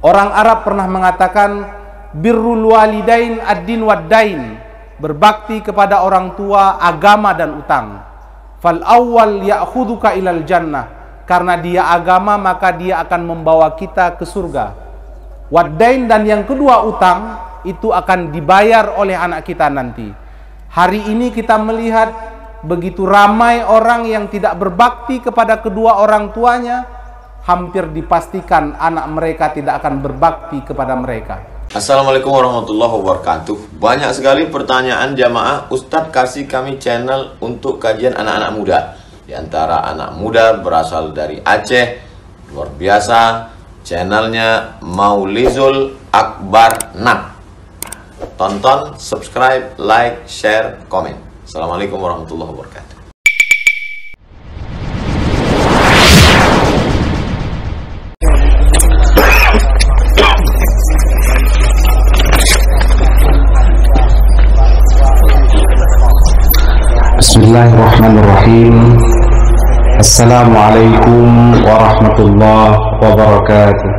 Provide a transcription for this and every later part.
Orang Arab pernah mengatakan birrul walidain ad-din wad-dain, berbakti kepada orang tua, agama dan utang. Fal awwal ya'khuduka ilal jannah, karena dia agama maka dia akan membawa kita ke surga. Wad-dain, dan yang kedua utang, itu akan dibayar oleh anak kita nanti. Hari ini kita melihat begitu ramai orang yang tidak berbakti kepada kedua orang tuanya, hampir dipastikan anak mereka tidak akan berbakti kepada mereka. Assalamualaikum warahmatullahi wabarakatuh. Banyak sekali pertanyaan jamaah, Ustadz kasih kami channel untuk kajian anak-anak muda. Di antara anak muda berasal dari Aceh, luar biasa, channelnya Maulizul Akbar Nak. Tonton, subscribe, like, share, komen. Assalamualaikum warahmatullahi wabarakatuh. Bismillahirrahmanirrahim. Assalamualaikum warahmatullahi wabarakatuh.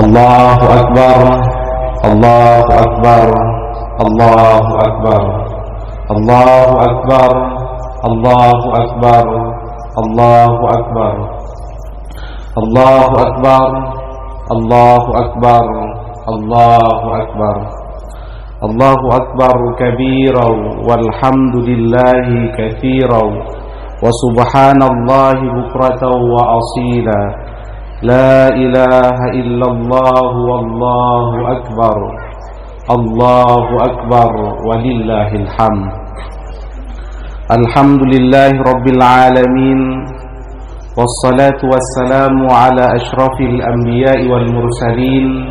Allahu Akbar, Allahu Akbar, Allahu Akbar, Allahu Akbar, Allahu Akbar, Allahu Akbar, Allahu Akbar, Allahu Akbar, Allahu Akbar, Allahu Akbar kabira walhamdulillahi katsira wa subhanallahi bukratan wa asila. La ilaha illallah wallahu akbar. Allahu akbar walillahil hamd. Alhamdulillahi rabbil alamin. Wassalatu wassalamu ala asyrafil anbiya'i wal mursalin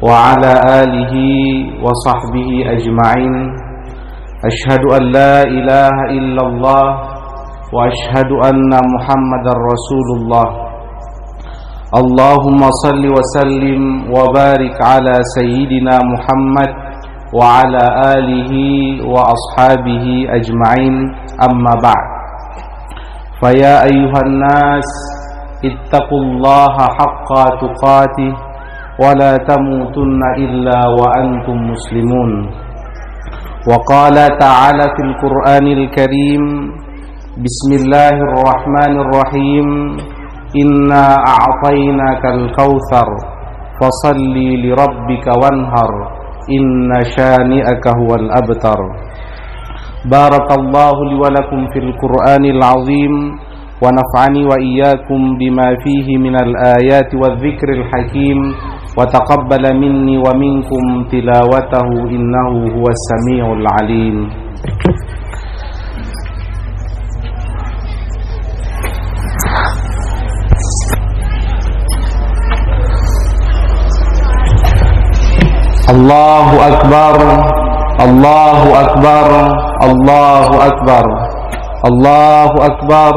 wa ala alihi wa sahbihi ajma'in. Ashhadu an la ilaha illallah wa ashhadu anna Muhammadar Rasulullah. Allahumma salli wa sallim wa barik ala sayyidina Muhammad wa ala alihi wa ashabihi ajma'in, amma ba'd. Faya ayyuhan nas ittaqullaha haqqa tuqatih wa la tamutunna illa wa antum muslimun. Wa qala ta'ala fil Qur'anil Karim, Bismillahirrahmanirrahim, Inna a'tainakal kautsar fasalli lirabbika wanhar inna syani'aka huwal abtar. Barakallahu li wa lakum fil Qur'anil azim wa naf'ani wa iyyakum bima fihi minal ayati wadh-dhikril hakim wa taqabbala minni wa minkum tilawatahu innahu huwas samiul alim. Allahu Akbar, Allahu Akbar, Allahu Akbar, Allahu Akbar,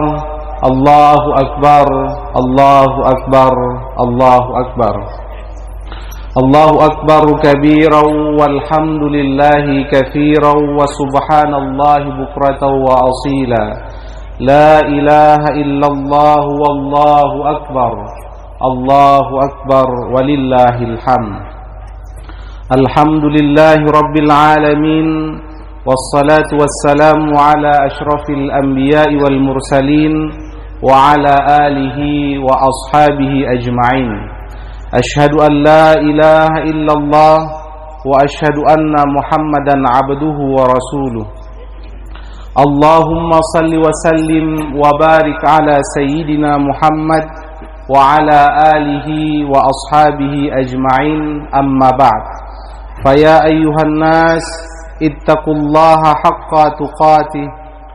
Allahu Akbar, Allahu Akbar, Allahu Akbar, Allahu Akbar kabiran walhamdulillahi katsiran wa subhanallahi bukratan wa asila. La ilaha illallah wallahu akbar. Allahu akbar walillahil hamd. Alhamdulillahi rabbil alamin, wassalatu wassalamu ala asyrafil anbiya'i wal mursalin wa ala alihi wa ashabihi ajma'in. Ashhadu an la ilaha illallah wa ashhadu anna Muhammadan abduhu wa rasuluh. Allahumma salli wa sallim wa barik ala sayyidina Muhammad wa ala alihi wa ashabihi ajma'in, amma ba'd. Faya ayyuhan nas ittaqullaha haqqa tuqatih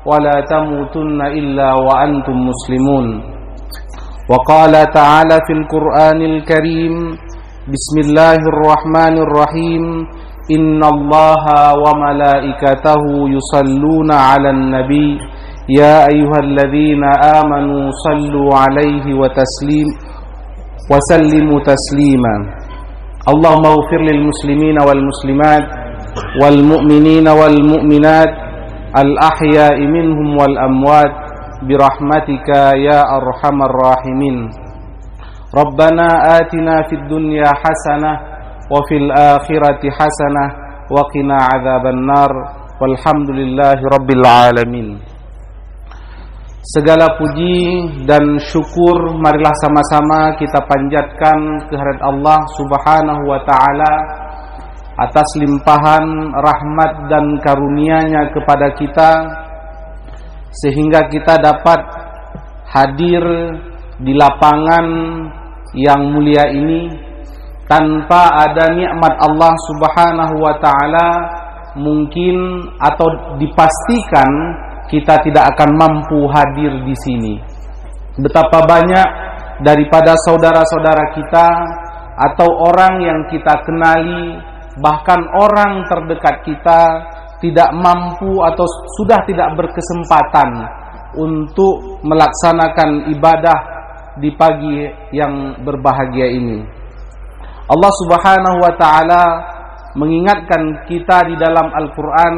wa la tamutunna illa wa antum muslimun. Wa qala ta'ala fil Qur'anil Karim, Bismillahirrahmanirrahim, Innallaha wa malaikatahu yusalluna 'alan nabi ya ayyuhalladzina amanu sallu 'alaihi wa sallimu taslima. Allahumma ighfir lil muslimina wal muslimat wal mu'minina wal mu'minat al ahya'i minhum wal amwat birahmatika ya arhamar rahimin. Rabbana atina fid dunya hasanah wa fil akhirati hasanah wa qina adzabannar. Walhamdulillahi rabbil alamin. Segala puji dan syukur marilah sama-sama kita panjatkan kehadirat Allah Subhanahu wa taala atas limpahan rahmat dan karunia-Nya kepada kita, sehingga kita dapat hadir di lapangan yang mulia ini. Tanpa ada nikmat Allah Subhanahu wa taala, mungkin atau dipastikan kita tidak akan mampu hadir di sini. Betapa banyak daripada saudara-saudara kita atau orang yang kita kenali, bahkan orang terdekat kita, tidak mampu atau sudah tidak berkesempatan untuk melaksanakan ibadah di pagi yang berbahagia ini. Allah Subhanahu wa taala mengingatkan kita di dalam Al-Qur'an,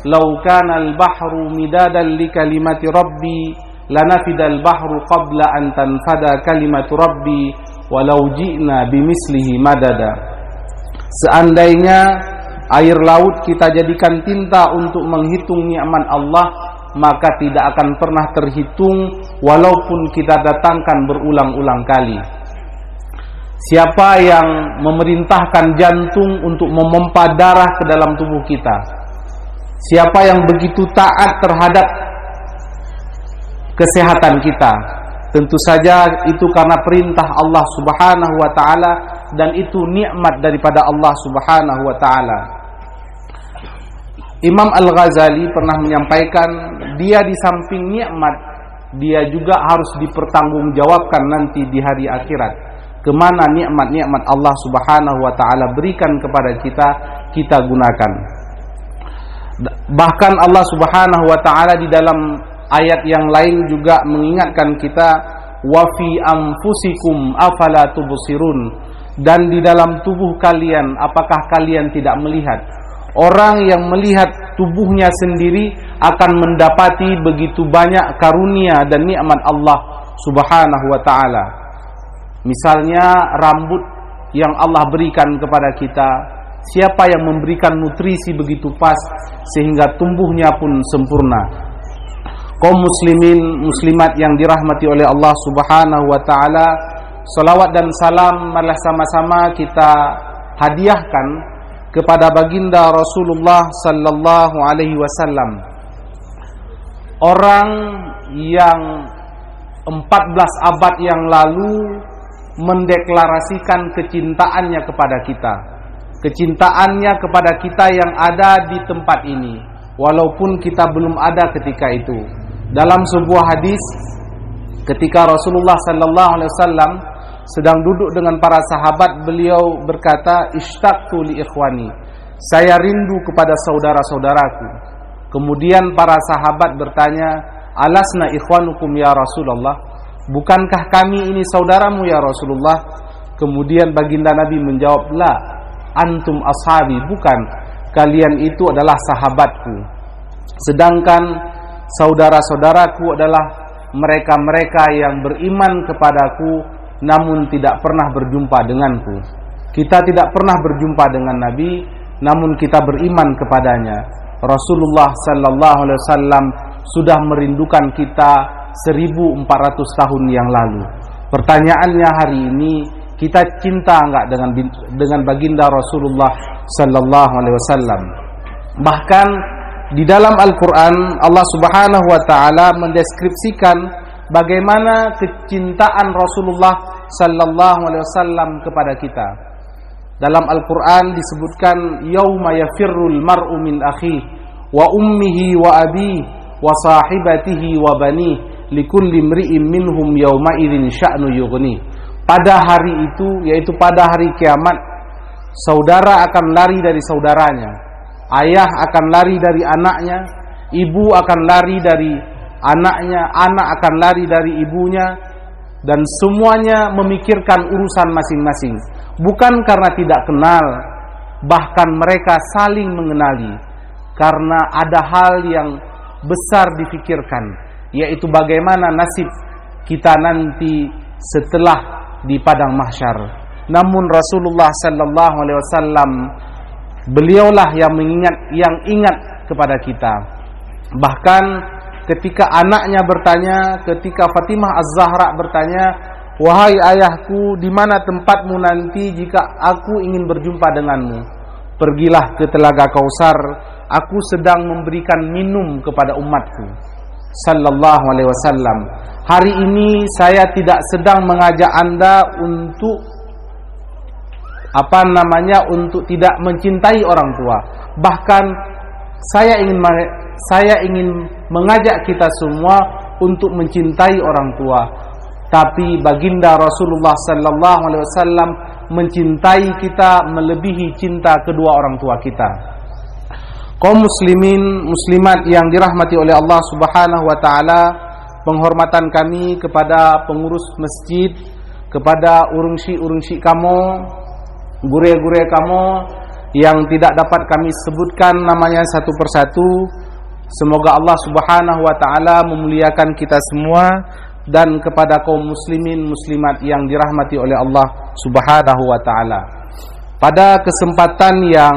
"Lau kana al-bahru midadan li kalimati rabbi lanafidal bahru qabla an tanfada kalimatu rabbi walau ji'na bimislihi madada." Seandainya air laut kita jadikan tinta untuk menghitung nikmat Allah, maka tidak akan pernah terhitung walaupun kita datangkan berulang-ulang kali. Siapa yang memerintahkan jantung untuk memompa darah ke dalam tubuh kita? Siapa yang begitu taat terhadap kesehatan kita? Tentu saja itu karena perintah Allah Subhanahu wa taala, dan itu nikmat daripada Allah Subhanahu wa taala. Imam Al-Ghazali pernah menyampaikan, dia di samping nikmat, dia juga harus dipertanggungjawabkan nanti di hari akhirat. Kemana nikmat-nikmat Allah Subhanahu wa taala berikan kepada kita, kita gunakan. Bahkan Allah Subhanahu wa taala di dalam ayat yang lain juga mengingatkan kita, wa fi anfusikum afala tubsirun, dan di dalam tubuh kalian apakah kalian tidak melihat? Orang yang melihat tubuhnya sendiri akan mendapati begitu banyak karunia dan nikmat Allah Subhanahu wa taala. Misalnya rambut yang Allah berikan kepada kita. Siapa yang memberikan nutrisi begitu pas sehingga tumbuhnya pun sempurna? Kaum muslimin muslimat yang dirahmati oleh Allah Subhanahu wa taala, salawat dan salam marilah sama-sama kita hadiahkan kepada baginda Rasulullah sallallahu alaihi wasallam. Orang yang 14 abad yang lalu mendeklarasikan kecintaannya kepada kita. Kecintaannya kepada kita yang ada di tempat ini, walaupun kita belum ada ketika itu. Dalam sebuah hadis, ketika Rasulullah sallallahu alaihi wasallam sedang duduk dengan para sahabat, beliau berkata, "Ishtaqtu li ikhwani." Saya rindu kepada saudara-saudaraku. Kemudian para sahabat bertanya, "Alasna ikhwanukum ya Rasulullah?" Bukankah kami ini saudaramu ya Rasulullah? Kemudian baginda Nabi menjawab, "La, antum ashabi." Bukan, kalian itu adalah sahabatku. Sedangkan saudara-saudaraku adalah mereka-mereka yang beriman kepadaku namun tidak pernah berjumpa denganku. Kita tidak pernah berjumpa dengan Nabi, namun kita beriman kepadanya. Rasulullah sallallahu alaihi wasallam sudah merindukan kita 1400 tahun yang lalu. Pertanyaannya hari ini, kita cinta enggak dengan baginda Rasulullah sallallahu alaihi wasallam? Bahkan di dalam Al-Qur'an Allah Subhanahu wa taala mendeskripsikan bagaimana kecintaan Rasulullah sallallahu alaihi wasallam kepada kita. Dalam Al-Qur'an disebutkan, yauma yafirrul mar'u min akhihi wa ummihi wa abihi wa sahibatihi wa banihi likulli imri'in minhum yawma idzin sya'nu yughni. Pada hari itu, yaitu pada hari kiamat, saudara akan lari dari saudaranya, ayah akan lari dari anaknya, ibu akan lari dari anaknya, anak akan lari dari ibunya, dan semuanya memikirkan urusan masing-masing. Bukan karena tidak kenal, bahkan mereka saling mengenali, karena ada hal yang besar difikirkan, yaitu bagaimana nasib kita nanti setelah di padang mahsyar. Namun Rasulullah sallallahu alaihi wasallam beliaulah yang ingat kepada kita. Bahkan ketika anaknya bertanya, ketika Fatimah Az-Zahra bertanya, "Wahai ayahku, di mana tempatmu nanti jika aku ingin berjumpa denganmu?" "Pergilah ke Telaga Kausar, aku sedang memberikan minum kepada umatku." Sallallahu alaihi wasallam. Hari ini saya tidak sedang mengajak Anda untuk untuk tidak mencintai orang tua. Bahkan saya ingin mengajak kita semua untuk mencintai orang tua. Tapi baginda Rasulullah sallallahu alaihi wasallam mencintai kita melebihi cinta kedua orang tua kita. Kaum muslimin, muslimat yang dirahmati oleh Allah Subhanahu wa taala, penghormatan kami kepada pengurus masjid, kepada urungsi kamu, gure-gure kamu yang tidak dapat kami sebutkan namanya satu persatu. Semoga Allah Subhanahu wa taala memuliakan kita semua, dan kepada kaum muslimin muslimat yang dirahmati oleh Allah Subhanahu wa taala. Pada kesempatan yang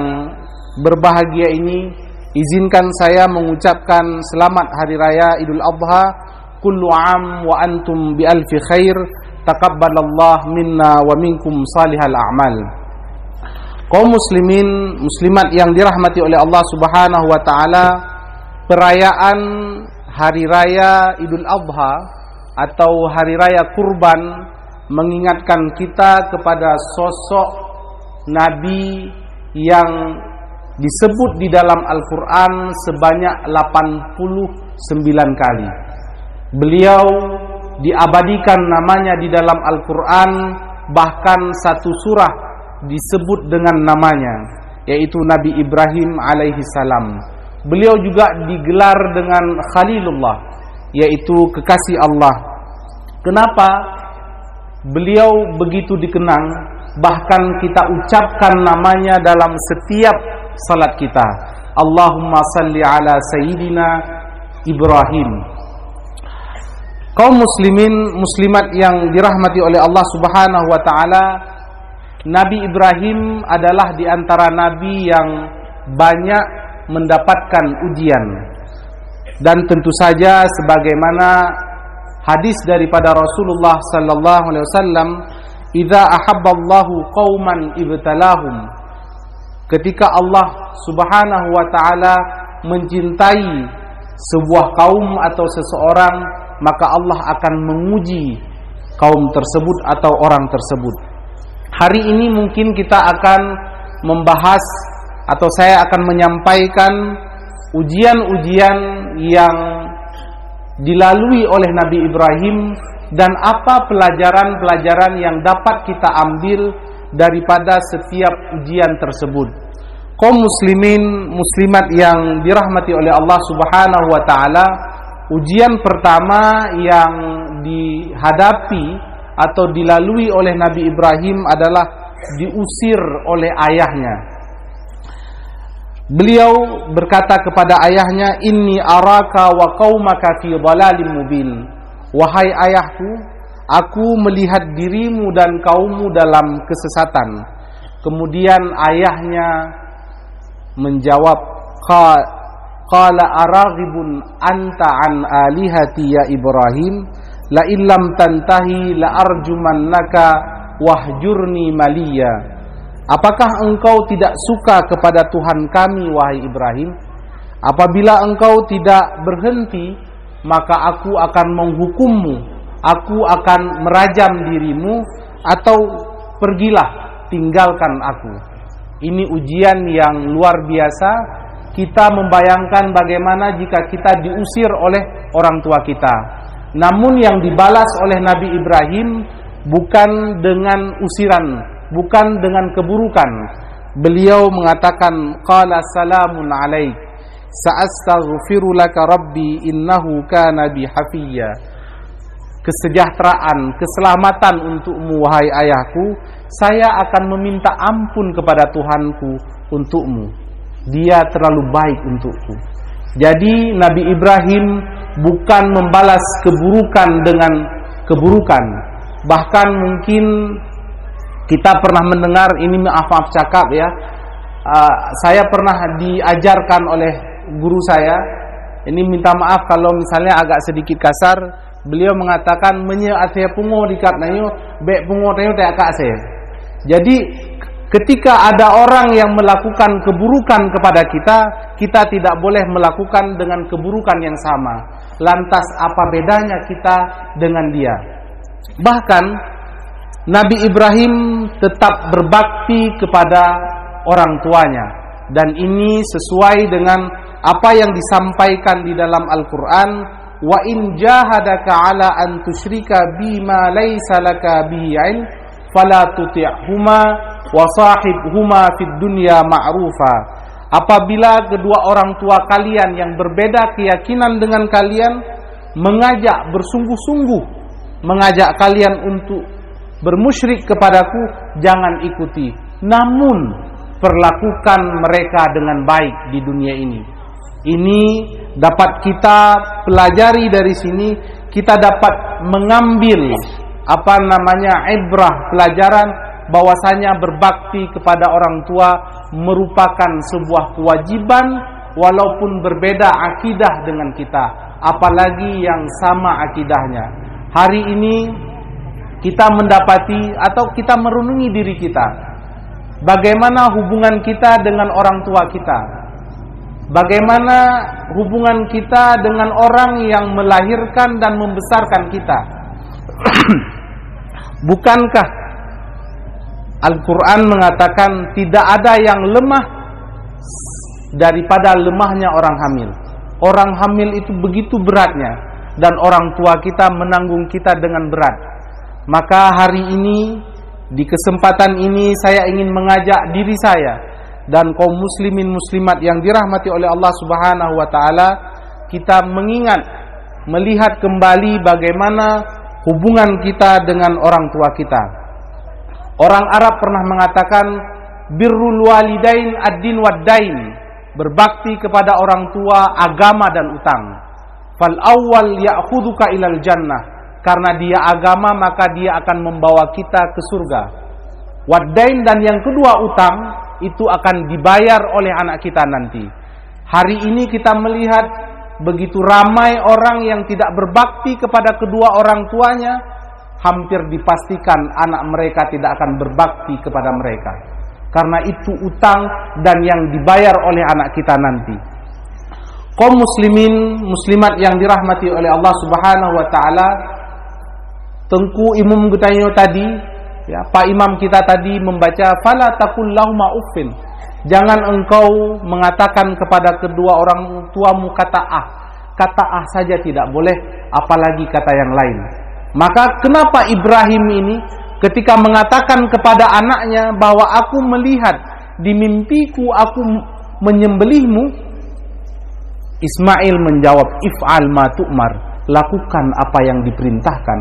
berbahagia ini, izinkan saya mengucapkan selamat hari raya Idul Adha. Kullu am wa antum bi alfi khair. Taqabbalallah minna wa minkum salihal a'mal. Kaum muslimin muslimat yang dirahmati oleh Allah Subhanahu wa taala, perayaan hari raya Idul Adha atau hari raya kurban mengingatkan kita kepada sosok Nabi yang disebut di dalam Al-Quran sebanyak 89 kali. Beliau diabadikan namanya di dalam Al-Quran, bahkan satu surah disebut dengan namanya, yaitu Nabi Ibrahim alaihi salam. Beliau juga digelar dengan Khalilullah, yaitu kekasih Allah. Kenapa beliau begitu dikenang? Bahkan kita ucapkan namanya dalam setiap salat kita. Allahumma salli ala Sayyidina Ibrahim. Kaum muslimin muslimat yang dirahmati oleh Allah Subhanahu wa taala, Nabi Ibrahim adalah di antara nabi yang banyak mendapatkan ujian. Dan tentu saja sebagaimana hadis daripada Rasulullah sallallahu alaihi wasallam, "Idza ahabballahu qauman ibtalahum." Ketika Allah Subhanahu wa taala mencintai sebuah kaum atau seseorang, maka Allah akan menguji kaum tersebut atau orang tersebut. Hari ini mungkin kita akan membahas atau saya akan menyampaikan ujian-ujian yang dilalui oleh Nabi Ibrahim dan apa pelajaran-pelajaran yang dapat kita ambil daripada setiap ujian tersebut. Kaum muslimin muslimat yang dirahmati oleh Allah Subhanahu wa taala, ujian pertama yang dihadapi atau dilalui oleh Nabi Ibrahim adalah diusir oleh ayahnya. Beliau berkata kepada ayahnya, "Inni araka wa qaumaka fi dhalalim mubin." Wahai ayahku, aku melihat dirimu dan kaummu dalam kesesatan. Kemudian ayahnya menjawab, "Qala araghibun anta an alihati ya Ibrahim, la illam tantahi la arjumannaka wahjurni maliya." Apakah engkau tidak suka kepada Tuhan kami, wahai Ibrahim? Apabila engkau tidak berhenti, maka aku akan menghukummu, aku akan merajam dirimu, atau pergilah, tinggalkan aku. Ini ujian yang luar biasa. Kita membayangkan bagaimana jika kita diusir oleh orang tua kita. Namun yang dibalas oleh Nabi Ibrahim bukan dengan usiran, bukan dengan keburukan. Beliau mengatakan, "Qala salamun alaik, sa'astaghfiru laka rabbi innahu kana bi hafiyya." Kesejahteraan, keselamatan untukmu wahai ayahku, saya akan meminta ampun kepada Tuhanku untukmu. Dia terlalu baik untukku. Jadi Nabi Ibrahim bukan membalas keburukan dengan keburukan, Bahkan mungkin kita pernah mendengar, ini maaf cakap ya, saya pernah diajarkan oleh guru saya, ini minta maaf kalau misalnya agak sedikit kasar, beliau mengatakan menye ate pungo dikat nayo be pungo tayo tak kase. Jadi ketika ada orang yang melakukan keburukan kepada kita, kita tidak boleh melakukan dengan keburukan yang sama. Lantas apa bedanya kita dengan dia? Bahkan Nabi Ibrahim tetap berbakti kepada orang tuanya, dan ini sesuai dengan apa yang disampaikan di dalam Al-Quran. Wa in jahadaka ala an tusyrika bima laysa laka bihi ilm fala tuti'huma wa sahibhuma fid dunya ma'rufa. Apabila kedua orang tua kalian yang berbeda keyakinan dengan kalian mengajak bersungguh-sungguh mengajak kalian untuk bermusyrik kepadaku, jangan ikuti, namun perlakukan mereka dengan baik di dunia ini. Ini dapat kita pelajari dari sini, kita dapat mengambil ibrah, pelajaran bahwasanya berbakti kepada orang tua merupakan sebuah kewajiban walaupun berbeda akidah dengan kita, apalagi yang sama akidahnya. Hari ini kita mendapati atau kita merenungi diri kita, bagaimana hubungan kita dengan orang tua kita, bagaimana hubungan kita dengan orang yang melahirkan dan membesarkan kita. Bukankah Al-Quran mengatakan tidak ada yang lemah daripada lemahnya orang hamil. Orang hamil itu begitu beratnya, dan orang tua kita menanggung kita dengan berat. Maka hari ini, di kesempatan ini, saya ingin mengajak diri saya dan kaum muslimin muslimat yang dirahmati oleh Allah Subhanahu wa taala, kita mengingat, melihat kembali bagaimana hubungan kita dengan orang tua kita. Orang Arab pernah mengatakan birrul walidain ad-din wad-dain, berbakti kepada orang tua, agama dan utang. Fal awwal ya'khuduka ilal jannah, karena dia agama maka dia akan membawa kita ke surga. Wad-dain, dan yang kedua utang, itu akan dibayar oleh anak kita nanti. Hari ini kita melihat begitu ramai orang yang tidak berbakti kepada kedua orang tuanya, hampir dipastikan anak mereka tidak akan berbakti kepada mereka, karena itu utang dan yang dibayar oleh anak kita nanti. Kaum muslimin muslimat yang dirahmati oleh Allah Subhanahu wa taala, Tengku Imam Gutayo tadi, ya, Pak Imam kita tadi membaca fala taqul lahuma uffin. Jangan engkau mengatakan kepada kedua orang tuamu kata ah. Kata ah saja tidak boleh, apalagi kata yang lain. Maka kenapa Ibrahim ini ketika mengatakan kepada anaknya bahwa aku melihat di mimpiku aku menyembelihmu, Ismail menjawab if'al ma tu'mar, lakukan apa yang diperintahkan.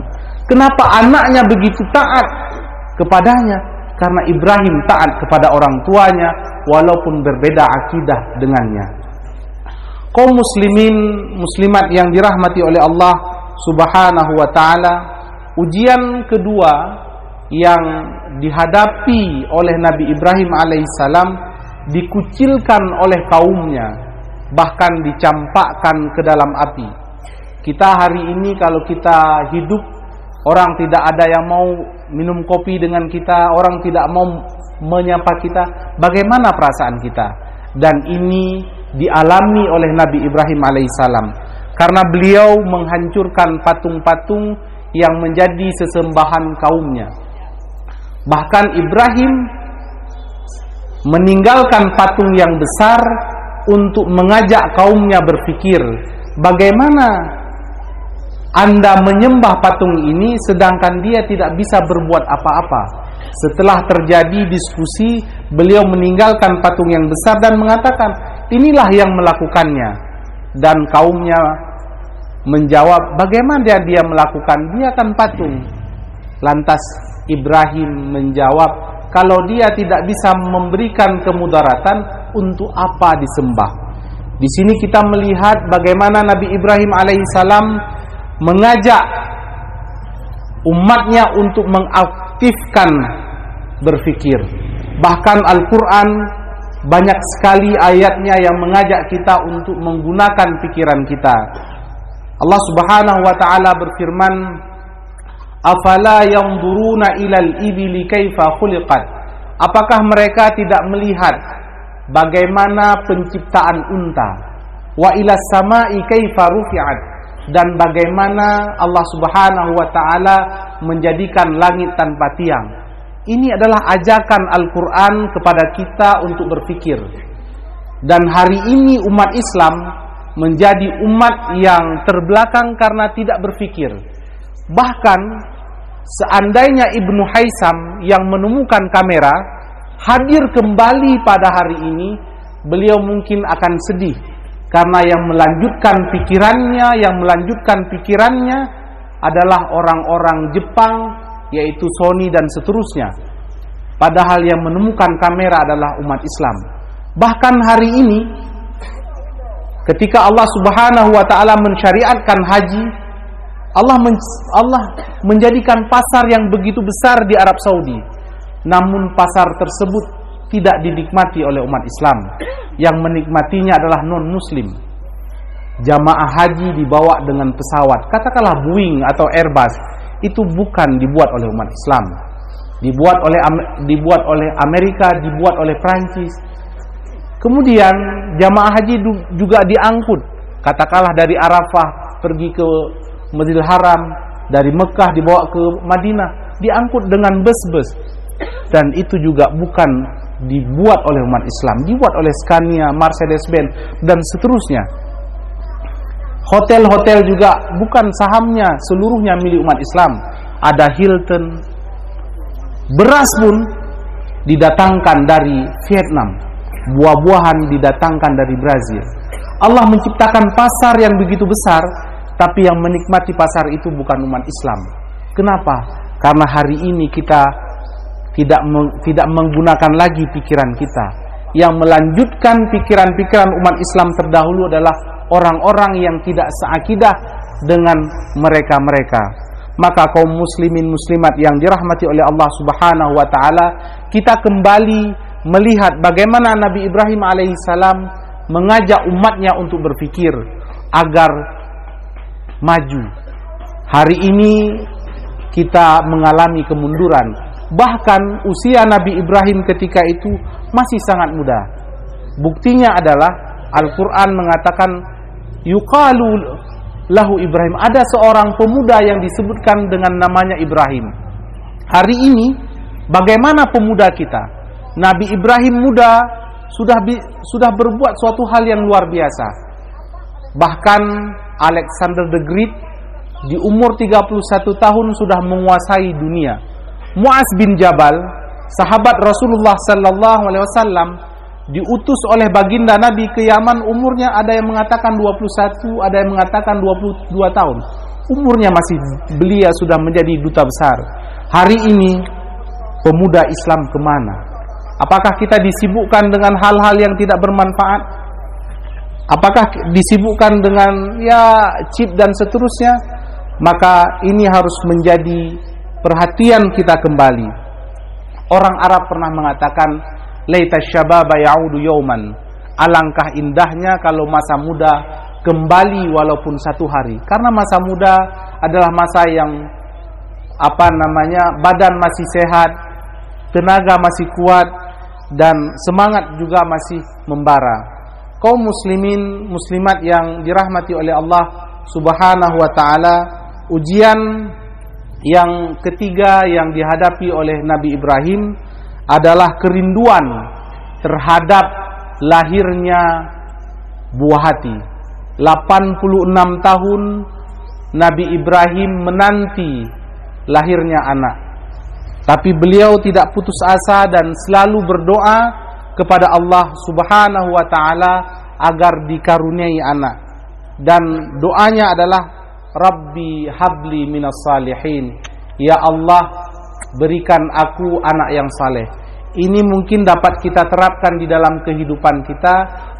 Kenapa anaknya begitu taat kepadanya? Karena Ibrahim taat kepada orang tuanya walaupun berbeda akidah dengannya. Kaum muslimin muslimat yang dirahmati oleh Allah Subhanahu wa taala, ujian kedua yang dihadapi oleh Nabi Ibrahim alaihissalam, dikucilkan oleh kaumnya, bahkan dicampakkan ke dalam api. Kita hari ini kalau kita hidup, orang tidak ada yang mau minum kopi dengan kita, orang tidak mau menyapa kita, bagaimana perasaan kita? Dan ini dialami oleh Nabi Ibrahim alaihissalam, karena beliau menghancurkan patung-patung yang menjadi sesembahan kaumnya. Bahkan Ibrahim meninggalkan patung yang besar untuk mengajak kaumnya berpikir, bagaimana Anda menyembah patung ini sedangkan dia tidak bisa berbuat apa-apa. Setelah terjadi diskusi, beliau meninggalkan patung yang besar dan mengatakan, inilah yang melakukannya. Dan kaumnya menjawab, bagaimana dia melakukan? Dia kan patung. Lantas Ibrahim menjawab, kalau dia tidak bisa memberikan kemudaratan, untuk apa disembah? Di sini kita melihat bagaimana Nabi Ibrahim alaihissalam mengajak umatnya untuk mengaktifkan berfikir. Bahkan Al-Quran banyak sekali ayatnya yang mengajak kita untuk menggunakan pikiran kita. Allah Subhanahu wa taala berfirman, "Afala yanzuruna ilal ibili kaifa khuliqat?" Apakah mereka tidak melihat bagaimana penciptaan unta? Wa ilas samai kaifa rufi'at, dan bagaimana Allah Subhanahu wa taala menjadikan langit tanpa tiang. Ini adalah ajakan Al-Quran kepada kita untuk berfikir. Dan hari ini umat Islam menjadi umat yang terbelakang karena tidak berfikir. Bahkan seandainya Ibnu Haisam yang menemukan kamera hadir kembali pada hari ini, beliau mungkin akan sedih. Karena yang melanjutkan pikirannya adalah orang-orang Jepang, yaitu Sony dan seterusnya. Padahal yang menemukan kamera adalah umat Islam. Bahkan hari ini, ketika Allah Subhanahu wa taala mensyariatkan haji, Allah menjadikan pasar yang begitu besar di Arab Saudi. Namun pasar tersebut tidak dinikmati oleh umat Islam. Yang menikmatinya adalah non-muslim. Jamaah haji dibawa dengan pesawat, katakanlah Boeing atau Airbus. Itu bukan dibuat oleh umat Islam. Dibuat oleh Amerika, dibuat oleh Prancis. Kemudian jamaah haji juga diangkut, katakanlah dari Arafah pergi ke Masjidil Haram, dari Mekah dibawa ke Madinah, diangkut dengan bus-bus. Dan itu juga bukan dibuat oleh umat Islam, dibuat oleh Scania, Mercedes-Benz dan seterusnya. Hotel-hotel juga bukan sahamnya seluruhnya milik umat Islam. Ada Hilton. Beras pun didatangkan dari Vietnam. Buah-buahan didatangkan dari Brazil. Allah menciptakan pasar yang begitu besar, tapi yang menikmati pasar itu bukan umat Islam. Kenapa? Karena hari ini kita tidak menggunakan lagi pikiran kita. Yang melanjutkan pikiran-pikiran umat Islam terdahulu adalah orang-orang yang tidak seakidah dengan mereka-mereka. Maka kaum muslimin muslimat yang dirahmati oleh Allah Subhanahu wa taala, kita kembali melihat bagaimana Nabi Ibrahim alaihissalam mengajak umatnya untuk berfikir agar maju. Hari ini kita mengalami kemunduran. Bahkan usia Nabi Ibrahim ketika itu masih sangat muda. Buktinya adalah Al-Quran mengatakan yuqalu lahu Ibrahim. Ada seorang pemuda yang disebutkan dengan namanya Ibrahim. Hari ini bagaimana pemuda kita? Nabi Ibrahim muda sudah berbuat suatu hal yang luar biasa. Bahkan Alexander the Great di umur 31 tahun sudah menguasai dunia. Mu'az bin Jabal, sahabat Rasulullah sallallahu alaihi wasallam, diutus oleh baginda Nabi ke Yaman, umurnya ada yang mengatakan 21, ada yang mengatakan 22 tahun. Umurnya masih belia, sudah menjadi duta besar. Hari ini pemuda Islam kemana? Apakah kita disibukkan dengan hal-hal yang tidak bermanfaat? Apakah disibukkan dengan chip dan seterusnya? Maka ini harus menjadi perhatian kita kembali. Orang Arab pernah mengatakan, laita syababa ya'udu yawman. Alangkah indahnya kalau masa muda kembali walaupun satu hari. Karena masa muda adalah masa yang badan masih sehat, tenaga masih kuat, dan semangat juga masih membara. Kaum muslimin muslimat yang dirahmati oleh Allah Subhanahu wa taala, ujian yang ketiga yang dihadapi oleh Nabi Ibrahim adalah kerinduan terhadap lahirnya buah hati. 86 tahun Nabi Ibrahim menanti lahirnya anak. Tapi beliau tidak putus asa dan selalu berdoa kepada Allah Subhanahu wa taala agar dikaruniai anak. Dan doanya adalah Rabbi habli minas salihin. Ya Allah, berikan aku anak yang saleh. Ini mungkin dapat kita terapkan di dalam kehidupan kita.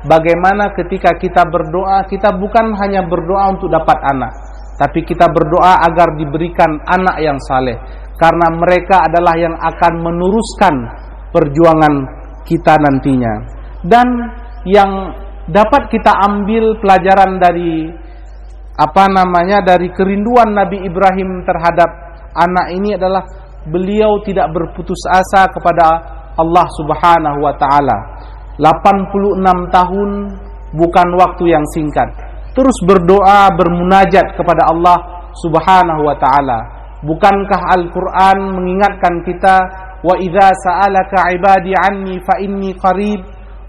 Bagaimana ketika kita berdoa, kita bukan hanya berdoa untuk dapat anak, tapi kita berdoa agar diberikan anak yang saleh, karena mereka adalah yang akan meneruskan perjuangan kita nantinya. Dan yang dapat kita ambil pelajaran dari dari kerinduan Nabi Ibrahim terhadap anak ini adalah beliau tidak berputus asa kepada Allah Subhanahu wa taala. 86 tahun bukan waktu yang singkat. Terus berdoa, bermunajat kepada Allah Subhanahu wa taala. Bukankah Al-Qur'an mengingatkan kita, wa idza sa'alaka 'ibadi 'anni fa inni qarib.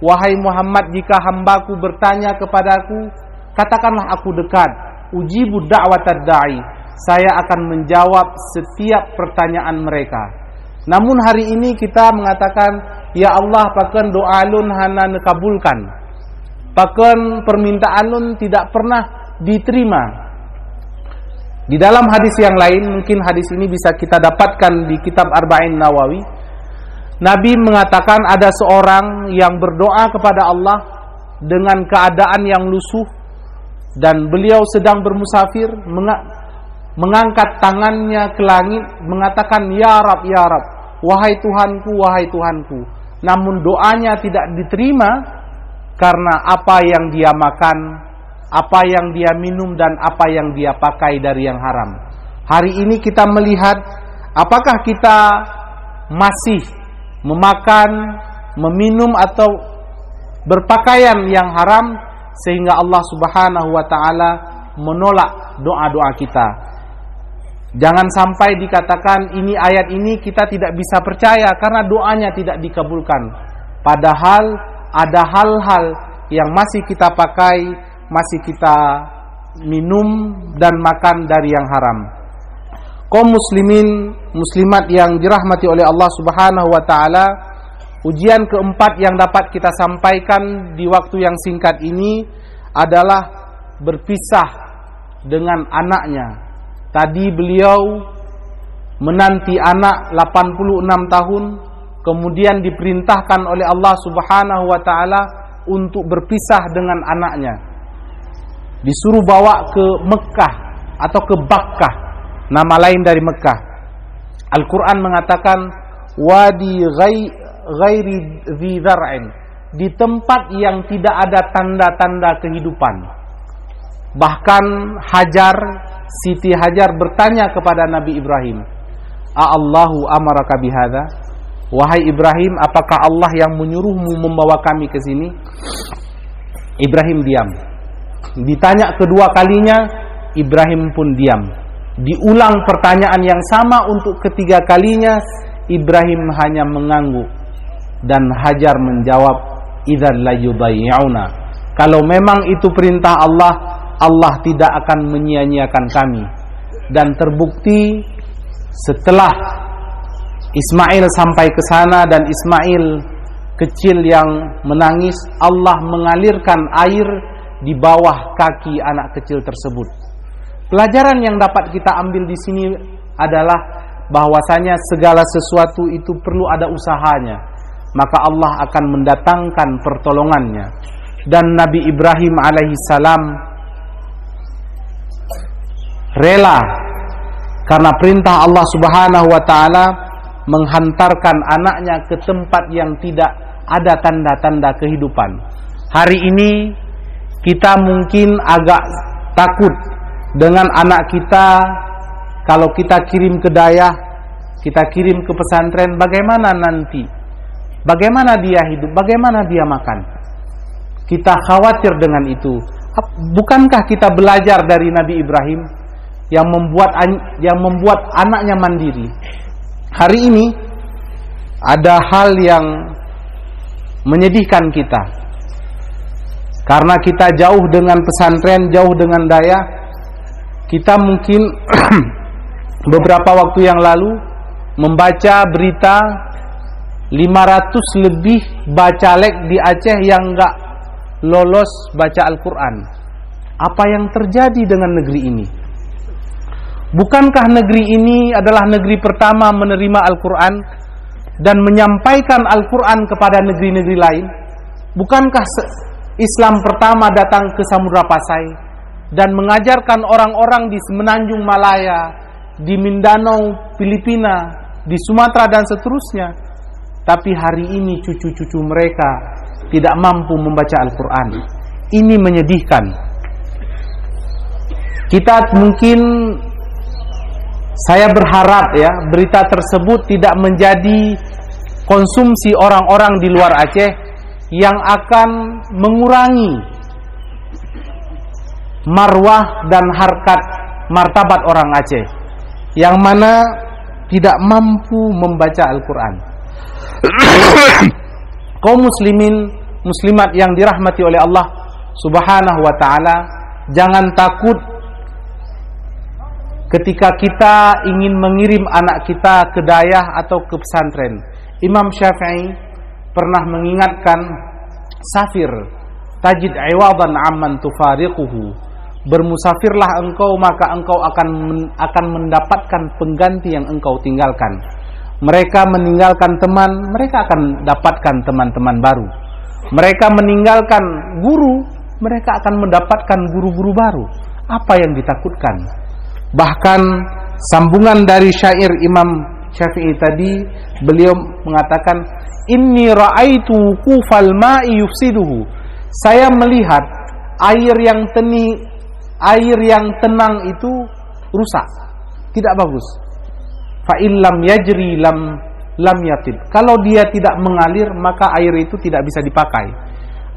Wahai Muhammad, jika hambaku bertanya kepadaku, katakanlah aku dekat. Ujibu da'watad da'i. Saya akan menjawab setiap pertanyaan mereka. Namun hari ini kita mengatakan, ya Allah, pakeun doa alun hana nekabulkan. Pakeun permintaan alun tidak pernah diterima. Di dalam hadis yang lain, mungkin hadis ini bisa kita dapatkan di kitab Arba'in Nawawi, Nabi mengatakan ada seorang yang berdoa kepada Allah dengan keadaan yang lusuh, dan beliau sedang bermusafir, mengangkat tangannya ke langit, mengatakan, ya Rab, ya Rab, wahai Tuhanku, wahai Tuhanku. Namun doanya tidak diterima karena apa yang dia makan, apa yang dia minum, dan apa yang dia pakai dari yang haram. Hari ini kita melihat, apakah kita masih memakan, meminum, atau berpakaian yang haram, sehingga Allah Subhanahu wa ta'ala menolak doa-doa kita. Jangan sampai dikatakan ini ayat ini kita tidak bisa percaya karena doanya tidak dikabulkan. Padahal ada hal-hal yang masih kita pakai, masih kita minum dan makan dari yang haram. Kaum muslimin, muslimat yang dirahmati oleh Allah Subhanahu wa taala, ujian keempat yang dapat kita sampaikan di waktu yang singkat ini adalah berpisah dengan anaknya. Tadi beliau menanti anak 86 tahun, kemudian diperintahkan oleh Allah Subhanahu wa taala untuk berpisah dengan anaknya. Disuruh bawa ke Mekah atau ke Bakkah, nama lain dari Mekah. Al-Quran mengatakan wadi ghairi dzi zar'in, di tempat yang tidak ada tanda-tanda kehidupan. Bahkan Siti Hajar bertanya kepada Nabi Ibrahim, "A'allahu amaraka bihadza?" Wahai Ibrahim, apakah Allah yang menyuruhmu membawa kami ke sini? Ibrahim diam. Ditanya kedua kalinya, Ibrahim pun diam. Diulang pertanyaan yang sama untuk ketiga kalinya, Ibrahim hanya mengangguk. Dan Hajar menjawab, "Idzal la yudayyi'una." Kalau memang itu perintah Allah, Allah tidak akan menyia-nyiakan kami. Dan terbukti setelah Ismail sampai ke sana dan Ismail kecil yang menangis, Allah mengalirkan air di bawah kaki anak kecil tersebut. Pelajaran yang dapat kita ambil di sini adalah bahwasanya segala sesuatu itu perlu ada usahanya, maka Allah akan mendatangkan pertolongannya. Dan Nabi Ibrahim alaihissalam rela karena perintah Allah Subhanahu wa taala menghantarkan anaknya ke tempat yang tidak ada tanda-tanda kehidupan. Hari ini kita mungkin agak takut dengan anak kita. Kalau kita kirim ke dayah, kita kirim ke pesantren, bagaimana nanti? Bagaimana dia hidup? Bagaimana dia makan? Kita khawatir dengan itu. Bukankah kita belajar dari Nabi Ibrahim yang membuat anaknya mandiri? Hari ini ada hal yang menyedihkan kita. Karena kita jauh dengan pesantren, jauh dengan dayah, kita mungkin beberapa waktu yang lalu membaca berita 500 lebih bacalek di Aceh yang enggak lolos baca Al-Quran. Apa yang terjadi dengan negeri ini? Bukankah negeri ini adalah negeri pertama menerima Al-Quran dan menyampaikan Al-Quran kepada negeri-negeri lain? Bukankah Islam pertama datang ke Samudra Pasai dan mengajarkan orang-orang di Semenanjung Malaya, di Mindanao, Filipina, di Sumatera dan seterusnya. Tapi hari ini cucu-cucu mereka tidak mampu membaca Al-Quran. Ini menyedihkan. Kita mungkin, saya berharap ya, berita tersebut tidak menjadi konsumsi orang-orang di luar Aceh yang akan mengurangi marwah dan harkat martabat orang Aceh yang mana tidak mampu membaca Al-Quran. Kaum muslimin, muslimat yang dirahmati oleh Allah Subhanahu wa ta'ala, jangan takut ketika kita ingin mengirim anak kita ke dayah atau ke pesantren. Imam Syafi'i pernah mengingatkan, safir tajid iwadan amman tufariquhu, bermusafirlah engkau maka engkau akan mendapatkan pengganti yang engkau tinggalkan. Mereka meninggalkan teman, mereka akan dapatkan teman-teman baru. Mereka meninggalkan guru, mereka akan mendapatkan guru-guru baru. Apa yang ditakutkan? Bahkan sambungan dari syair Imam Syafi'i tadi, beliau mengatakan, inni ra'aitu kufal ma'i yufsiduhu. Saya melihat air yang tenang itu rusak, tidak bagus. Fa illam yajri lam yatib. Kalau dia tidak mengalir, maka air itu tidak bisa dipakai.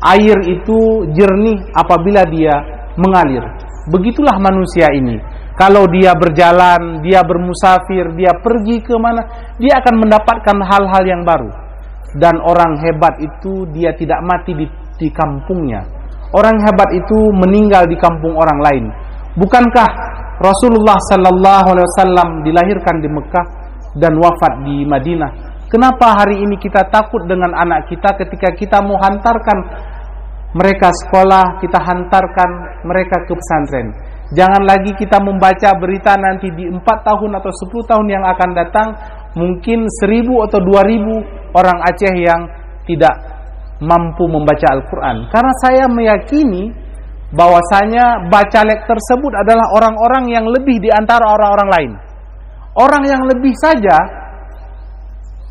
Air itu jernih apabila dia mengalir. Begitulah manusia ini. Kalau dia berjalan, dia bermusafir, dia pergi ke mana, dia akan mendapatkan hal-hal yang baru. Dan orang hebat itu dia tidak mati di kampungnya. Orang hebat itu meninggal di kampung orang lain. Bukankah Rasulullah sallallahu alaihi wasallam dilahirkan di Mekah dan wafat di Madinah? Kenapa hari ini kita takut dengan anak kita ketika kita mau hantarkan mereka sekolah, kita hantarkan mereka ke pesantren? Jangan lagi kita membaca berita nanti di 4 tahun atau 10 tahun yang akan datang, mungkin 1000 atau 2000 orang Aceh yang tidak mampu membaca Al-Quran. Karena saya meyakini bahwasanya bacalek tersebut adalah orang-orang yang lebih di antara orang-orang lain. Orang yang lebih saja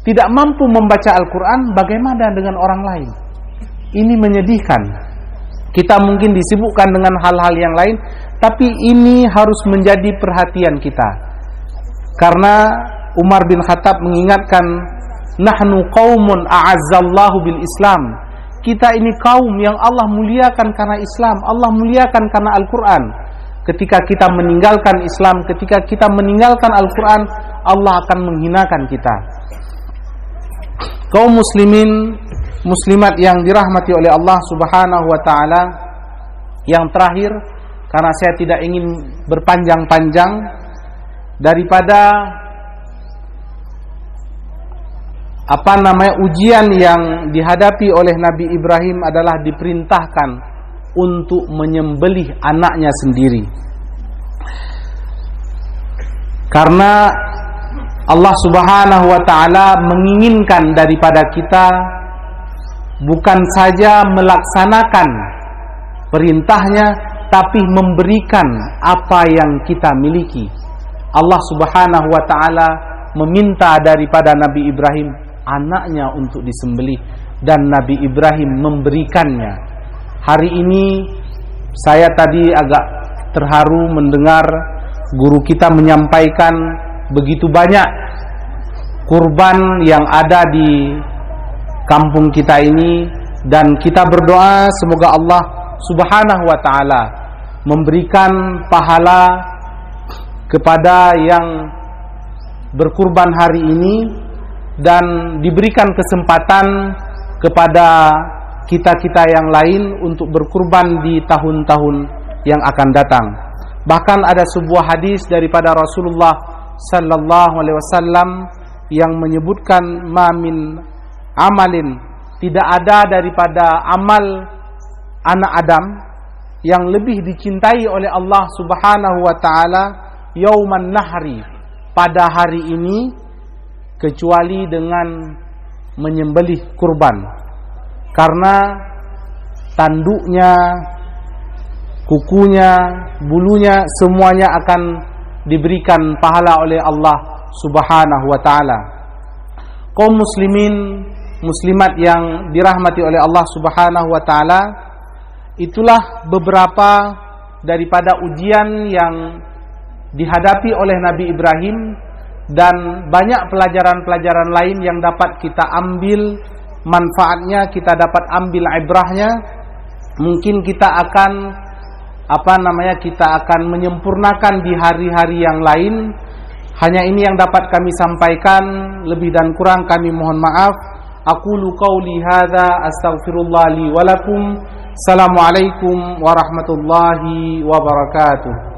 tidak mampu membaca Al-Quran, bagaimana dengan orang lain? Ini menyedihkan. Kita mungkin disibukkan dengan hal-hal yang lain, tapi ini harus menjadi perhatian kita. Karena Umar bin Khattab mengingatkan, nahnu qaumun a'azzallahu bil Islam. Kita ini kaum yang Allah muliakan karena Islam, Allah muliakan karena Al-Quran. Ketika kita meninggalkan Islam, ketika kita meninggalkan Al-Quran, Allah akan menghinakan kita. Kaum muslimin, muslimat yang dirahmati oleh Allah Subhanahu wa ta'ala, yang terakhir, karena saya tidak ingin berpanjang-panjang, daripada ujian yang dihadapi oleh Nabi Ibrahim adalah diperintahkan untuk menyembelih anaknya sendiri. Karena Allah Subhanahu wa ta'ala menginginkan daripada kita bukan saja melaksanakan perintahnya, tapi memberikan apa yang kita miliki. Allah Subhanahu wa ta'ala meminta daripada Nabi Ibrahim anaknya untuk disembelih, dan Nabi Ibrahim memberikannya. Hari ini saya tadi agak terharu mendengar guru kita menyampaikan begitu banyak kurban yang ada di kampung kita ini, dan kita berdoa semoga Allah Subhanahu wa ta'ala memberikan pahala kepada yang berkurban hari ini, dan diberikan kesempatan kepada kita-kita yang lain untuk berkurban di tahun-tahun yang akan datang. Bahkan ada sebuah hadis daripada Rasulullah sallallahu alaihi wasallam yang menyebutkan, ma min amalin, tidak ada daripada amal anak Adam yang lebih dicintai oleh Allah Subhanahu wa ta'ala yauman nahri, pada hari ini, kecuali dengan menyembelih kurban. Karena tanduknya kukunya, bulunya, semuanya akan diberikan pahala oleh Allah Subhanahu wa taala. Kaum muslimin, muslimat yang dirahmati oleh Allah Subhanahu wa taala, itulah beberapa daripada ujian yang dihadapi oleh Nabi Ibrahim, dan banyak pelajaran-pelajaran lain yang dapat kita ambil manfaatnya, kita dapat ambil ibrahnya. Mungkin kita akan kita akan menyempurnakan di hari-hari yang lain. Hanya ini yang dapat kami sampaikan, lebih dan kurang kami mohon maaf. Aqulu qauli hadza astaghfirullah li wa lakum. Assalamualaikum warahmatullahi wabarakatuh.